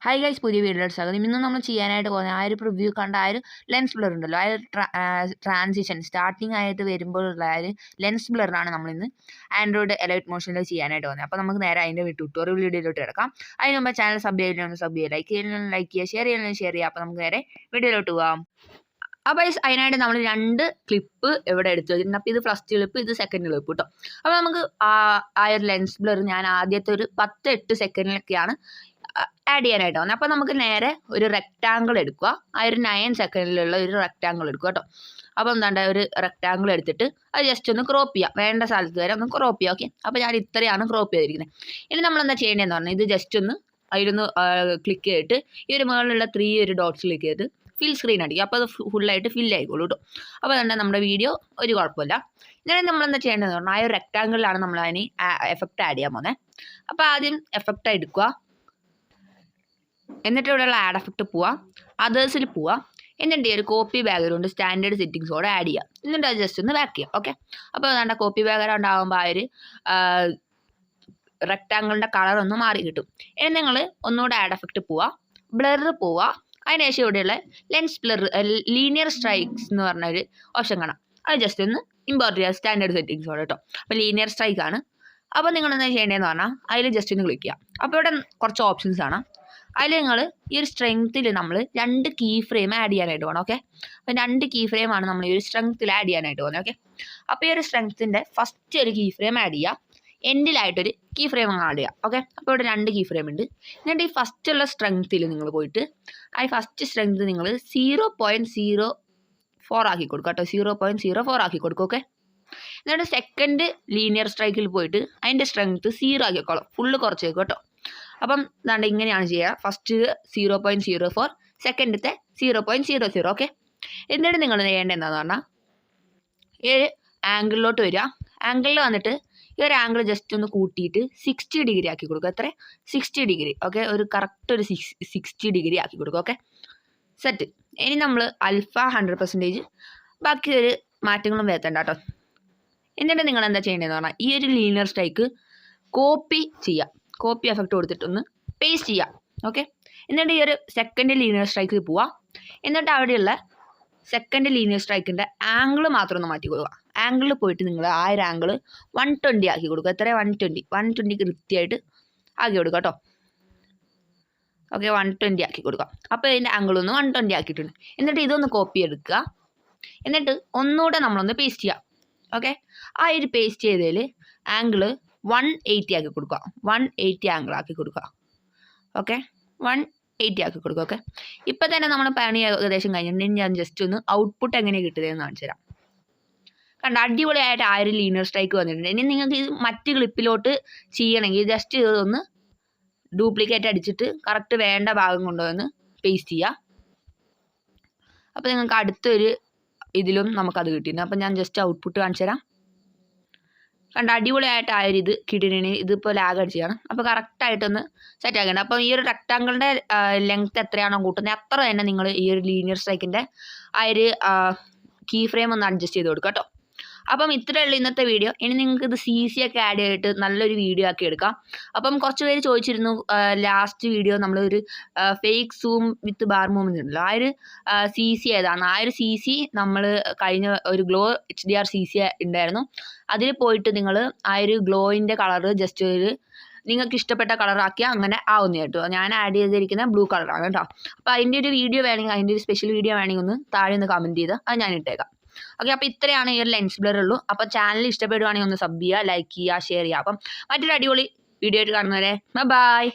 Hi guys, പുതിയ വീഡിയോയിലോട്ട് സ്വാഗതം. ഇന്ന് നമ്മൾ ചെയ്യാനായിട്ട് പോകുന്നത് ആ ഒരു പ്രിവ്യൂ കണ്ട ആ ഒരു ലെൻസ് ബ്ലർ ഉണ്ടല്ലോ, ആ ഒരു ട്രാൻസിഷൻ സ്റ്റാർട്ടിങ് ആയിട്ട് വരുമ്പോഴുള്ള ആ ഒരു ലെൻസ് ബ്ലറിനാണ് നമ്മളിന്ന് ആൻഡ്രോയിഡ് എലൈറ്റ് മോഷനിൽ ചെയ്യാനായിട്ട് പോകുന്നത്. അപ്പോൾ നമുക്ക് നേരെ അതിൻ്റെ ട്യൂട്ടോറിയൽ വീഡിയോയിലോട്ട് കിടക്കാം. അതിന് മുമ്പ് ചാനൽ സബ് ചെയ്യുക, ലൈക്ക് ചെയ്യുക, ഷെയർ ചെയ്യുക. അപ്പോൾ നമുക്ക് നേരെ വീഡിയോയിലോട്ട് പോകാം. അപ്പോൾ അതിനായിട്ട് നമ്മൾ 2 ക്ലിപ്പ് ഇവിടെ എടുത്തു വെച്ചിട്ടുണ്ട്. അപ്പോൾ ഇത് ഫസ്റ്റ് ക്ലിപ്പ്, ഇത് സെക്കൻഡ് ക്ലിപ്പ് കേട്ടോ. അപ്പോൾ നമുക്ക് ആ ഒരു ലെൻസ് ബ്ലർ ഞാൻ ആദ്യത്തെ ഒരു 10-8 സെക്കൻഡിലൊക്കെയാണ് ആഡ് ചെയ്യാനായിട്ട് വന്നത്. അപ്പോൾ നമുക്ക് നേരെ ഒരു റെക്റ്റാങ്കിൾ എടുക്കുക. ആ ഒരു 9 സെക്കൻഡിലുള്ള ഒരു റെക്റ്റാങ്കിൾ എടുക്കുക കേട്ടോ. അപ്പോൾ എന്താണ്ട് ഒരു റെക്റ്റാങ്കിൾ എടുത്തിട്ട് അത് ജസ്റ്റ് ഒന്ന് ക്രോപ്പ് ചെയ്യുക, വേണ്ട സ്ഥലത്ത് വരെ ഒന്ന് ക്രോപ്പ് ചെയ്യുക. ഓക്കെ, അപ്പോൾ ഞാൻ ഇത്രയാണ് ക്രോപ്പ് ചെയ്തിരിക്കുന്നത്. ഇനി നമ്മളെന്താ ചെയ്യേണ്ടതെന്ന് പറഞ്ഞാൽ ഇത് ജസ്റ്റ് ഒന്ന് അതിലൊന്ന് ക്ലിക്ക് ചെയ്തിട്ട് ഈ ഒരു മുകളിലുള്ള 3 ഒരു ഡോട്ട്സ് ക്ലിക്ക് ചെയ്ത് ഫിൽ സ്ക്രീൻ അടിക്കുക. അപ്പോൾ അത് ഫുള്ളായിട്ട് ഫിൽ ആയിക്കോളൂ കേട്ടോ. അപ്പോൾ അതുകൊണ്ട് നമ്മുടെ വീഡിയോ ഒരു കുഴപ്പമില്ല. ഇങ്ങനെ നമ്മളെന്താ ചെയ്യേണ്ടതെന്ന് പറഞ്ഞാൽ ആ ഒരു റെക്റ്റാങ്കിളിലാണ് നമ്മൾ അതിന് എഫക്റ്റ് ആഡ് ചെയ്യാൻ പോകുന്നത്. അപ്പോൾ ആദ്യം എഫക്റ്റ് എടുക്കുക, എന്നിട്ട് ഇവിടെയുള്ള ആഡ് എഫക്റ്റ് പോവുക, അതേഴ്സിൽ പോവുക, എന്നിട്ട് ഈ ഒരു കോപ്പി ബാക്ക്ഗ്രൗണ്ട് സ്റ്റാൻഡേർഡ് സെറ്റിങ്സോടെ ആഡ് ചെയ്യുക. എന്നിട്ട് അത് ജസ്റ്റ് ഒന്ന് ബാക്ക് ചെയ്യുക. ഓക്കെ, അപ്പോൾ അതാണ്ട് കോപ്പി ബാക്ക്ഗ്രൗണ്ട് ആകുമ്പോൾ ആ ഒരു റെക്റ്റാങ്കിളിൻ്റെ കളറൊന്ന് മാറി കിട്ടും. ഇനി നിങ്ങൾ ഒന്നുകൂടെ ആഡ് എഫക്റ്റ് പോവുക, ബ്ലർ പോവുക, അതിനുശേഷം ഇവിടെയുള്ള ലെൻസ് ബ്ലർ ലീനിയർ സ്ട്രൈക്സ് എന്ന് പറഞ്ഞൊരു ഓപ്ഷൻ കാണാം. അത് ജസ്റ്റ് ഒന്ന് ഇമ്പോർട്ട് ചെയ്യുക സ്റ്റാൻഡേർഡ് സെറ്റിങ്സോടെ കേട്ടോ. അപ്പോൾ ലീനിയർ സ്ട്രൈക്ക് ആണ്. അപ്പോൾ നിങ്ങൾ എന്താ ചെയ്യേണ്ടതെന്ന് പറഞ്ഞാൽ അതിൽ ജസ്റ്റ് ഒന്ന് ക്ലിക്ക് ചെയ്യുക. അപ്പോൾ ഇവിടെ കുറച്ച് ഓപ്ഷൻസ് ആണ്. അതിൽ നിങ്ങൾ ഈ ഒരു സ്ട്രെങ്ത്തിൽ നമ്മൾ 2 കീ ഫ്രെയിം ആഡ് ചെയ്യാനായിട്ട് പോകണം. ഓക്കെ, അപ്പോൾ 2 കീ ഫ്രെയിമാണ് നമ്മൾ ഈ ഒരു സ്ട്രെങ്ത്തിൽ ആഡ് ചെയ്യാനായിട്ട് പോകുന്നത്. ഓക്കെ, അപ്പോൾ ഈ ഒരു സ്ട്രെങ്ത്തിൻ്റെ ഫസ്റ്റ് ഒരു കീ ഫ്രെയിം ആഡ് ചെയ്യുക, എൻഡിലായിട്ടൊരു കീ ഫ്രെയിം ആഡ് ചെയ്യുക. ഓക്കെ, അപ്പോൾ ഇവിടെ 2 കീ ഫ്രെയിം ഉണ്ട്. എന്നിട്ട് ഈ ഫസ്റ്റുള്ള സ്ട്രെങ്ത്തിൽ നിങ്ങൾ പോയിട്ട് ആ ഫസ്റ്റ് സ്ട്രെങ്ത് നിങ്ങൾ 0.04 ആക്കി കൊടുക്കുക കേട്ടോ. 0.04 ആക്കി കൊടുക്കുക. ഓക്കെ, എന്നിട്ട് സെക്കൻഡ് ലീനിയർ സ്ട്രൈക്കിൽ പോയിട്ട് അതിൻ്റെ സ്ട്രെങ്ത് 0 ആക്കിക്കോളാം, ഫുള്ള് കുറച്ചേക്കും കേട്ടോ. അപ്പം എന്താണ്ട് ഇങ്ങനെയാണ് ചെയ്യുക. ഫസ്റ്റ് 0.04, സെക്കൻഡത്തെ 0.00. ഓക്കെ, എന്നിട്ട് നിങ്ങൾ ചെയ്യേണ്ടത് എന്താണെന്ന് പറഞ്ഞാൽ ഈ ഒരു ആംഗിളിലോട്ട് വരിക. ആംഗിളിൽ വന്നിട്ട് ഈ ഒരു ആംഗിൾ ജസ്റ്റ് ഒന്ന് കൂട്ടിയിട്ട് 60 ഡിഗ്രി ആക്കി കൊടുക്കുക. എത്ര? 60 ഡിഗ്രി. ഓക്കെ, ഒരു കറക്റ്റ് ഒരു 60 ഡിഗ്രി ആക്കി കൊടുക്കുക. Okay, set. ഇനി നമ്മൾ അൽഫ 100%, ബാക്കി ഒരു മാറ്റങ്ങളും വരുത്തണ്ട കേട്ടോ. എന്നിട്ട് നിങ്ങൾ എന്താ ചെയ്യേണ്ടതെന്ന് പറഞ്ഞാൽ ഈ ഒരു ലീനിയർ സ്ട്രൈക്ക് കോപ്പി ചെയ്യുക, കോപ്പി എഫക്റ്റ് കൊടുത്തിട്ടൊന്ന് പേസ്റ്റ് ചെയ്യുക. ഓക്കെ, എന്നിട്ട് ഈ ഒരു സെക്കൻഡ് ലീനിയർ സ്ട്രൈക്കിൽ പോവുക. എന്നിട്ട് അവിടെയുള്ള സെക്കൻഡ് ലീനിയർ സ്ട്രൈക്കിൻ്റെ ആംഗിൾ മാത്രം ഒന്ന് മാറ്റി കൊടുക്കുക. ആംഗിളിൽ പോയിട്ട് നിങ്ങൾ ആ ഒരു ആംഗിൾ 120 ആക്കി കൊടുക്കുക. എത്ര? 120 കൃത്യമായിട്ട് ആക്കി കൊടുക്കുക കേട്ടോ. ഓക്കെ, 120 ആക്കി കൊടുക്കുക. അപ്പോൾ ഇതിൻ്റെ ആംഗിൾ ഒന്ന് 120 ആക്കിയിട്ടുണ്ട്. എന്നിട്ട് ഇതൊന്ന് കോപ്പി എടുക്കുക. എന്നിട്ട് ഒന്നുകൂടെ നമ്മളൊന്ന് പേസ്റ്റ് ചെയ്യുക. ഓക്കെ, ആ ഒരു പേസ്റ്റ് ചെയ്തതിൽ ആംഗിൾ 180 ആക്കി കൊടുക്കുക. 180 ആംഗിൾ ആക്കി കൊടുക്കുക. ഓക്കെ, 180 ആക്കി കൊടുക്കുക. ഓക്കെ, ഇപ്പം തന്നെ നമ്മൾ പണി ഏകദേശം കഴിഞ്ഞിട്ടുണ്ടെങ്കിൽ ഞാൻ ജസ്റ്റ് ഒന്ന് ഔട്ട്പുട്ട് എങ്ങനെ കിട്ടുന്നതെന്ന് കാണിച്ചു തരാം. കണ്ട, അടിപൊളിയായിട്ട് ആ ഒരു ലീനിയർ സ്ട്രൈക്ക് വന്നിട്ടുണ്ട്. ഇനി നിങ്ങൾക്ക് ഇത് മറ്റ് ക്ലിപ്പിലോട്ട് ചെയ്യണമെങ്കിൽ ജസ്റ്റ് ഇതൊന്ന് ഡ്യൂപ്ലിക്കേറ്റ് അടിച്ചിട്ട് കറക്റ്റ് വേണ്ട ഭാഗം കൊണ്ടുവന്ന് പേസ്റ്റ് ചെയ്യുക. അപ്പോൾ നിങ്ങൾക്ക് അടുത്തൊരു ഇതിലും നമുക്കത് കിട്ടിയിരുന്നു. അപ്പം ഞാൻ ജസ്റ്റ് ഔട്ട്പുട്ട് കാണിച്ചു തരാം. കണ്ട, അടിപൊളിയായിട്ട് ആ ഒരു ഇത് കിട്ടിയിട്ടുണ്ട്. ഇതിപ്പോൾ ലാഗ് അടിച്ചാണ്. അപ്പോൾ കറക്റ്റായിട്ടൊന്ന് സെറ്റ് ആക്കേണ്ടത്. അപ്പോൾ ഈ ഒരു റെക്റ്റാങ്കിളിൻ്റെ ലെങ്ത്ത് എത്രയാണോ കൂട്ടുന്നത് അത്ര തന്നെ നിങ്ങൾ ഈ ഒരു ലീനിയർ സ്ട്രൈക്കിൻ്റെ ആ ഒരു കീ ഫ്രെയിം ഒന്ന് അഡ്ജസ്റ്റ് ചെയ്ത് കൊടുക്കുക കേട്ടോ. അപ്പം ഇത്രയുള്ള ഇന്നത്തെ വീഡിയോ. ഇനി നിങ്ങൾക്ക് ഇത് CC ഒക്കെ ആഡ് ചെയ്തിട്ട് നല്ലൊരു വീഡിയോ ആക്കി എടുക്കാം. അപ്പം കുറച്ച് പേര് ചോദിച്ചിരുന്നു ലാസ്റ്റ് വീഡിയോ നമ്മളൊരു ഫേക്ക് സൂം വിത്ത് ബാർ മൂവ്മെൻറ്റ് ഉണ്ടല്ലോ, ആ ഒരു CC ഏതാണ്? ആ ഒരു CC നമ്മൾ കഴിഞ്ഞ ഒരു ഗ്ലോ HDR CC ഉണ്ടായിരുന്നു. അതിൽ പോയിട്ട് നിങ്ങൾ ആ ഒരു ഗ്ലോയിൻ്റെ കളറ് ജസ്റ്റ് ഒരു നിങ്ങൾക്ക് ഇഷ്ടപ്പെട്ട കളറാക്കിയാൽ അങ്ങനെ ആവുന്ന കേട്ടോ. ഞാൻ ആഡ് ചെയ്തിരിക്കുന്ന ബ്ലൂ കളറാണ് കേട്ടോ. അപ്പോൾ അതിൻ്റെ ഒരു വീഡിയോ വേണമെങ്കിൽ, അതിൻ്റെ ഒരു സ്പെഷ്യൽ വീഡിയോ വേണമെങ്കിൽ ഒന്ന് താഴെ ഒന്ന് കമൻറ്റ് ചെയ്ത് അത് ഞാൻ ഇട്ടേക്കാം. ഓക്കെ, അപ്പോൾ ഇത്രയാണ് ഈ ഒരു ലെൻസ് ബ്ലർ ഉള്ളൂ. അപ്പോൾ ചാനൽ ഇഷ്ടപ്പെടുവാണെങ്കിൽ ഒന്ന് സബ് ചെയ്യുക, ലൈക്ക് ചെയ്യുക, ഷെയർ ചെയ്യുക. അപ്പം മറ്റൊരു അടിപൊളി വീഡിയോ ആയിട്ട് കാണുന്നവരെ ബൈ.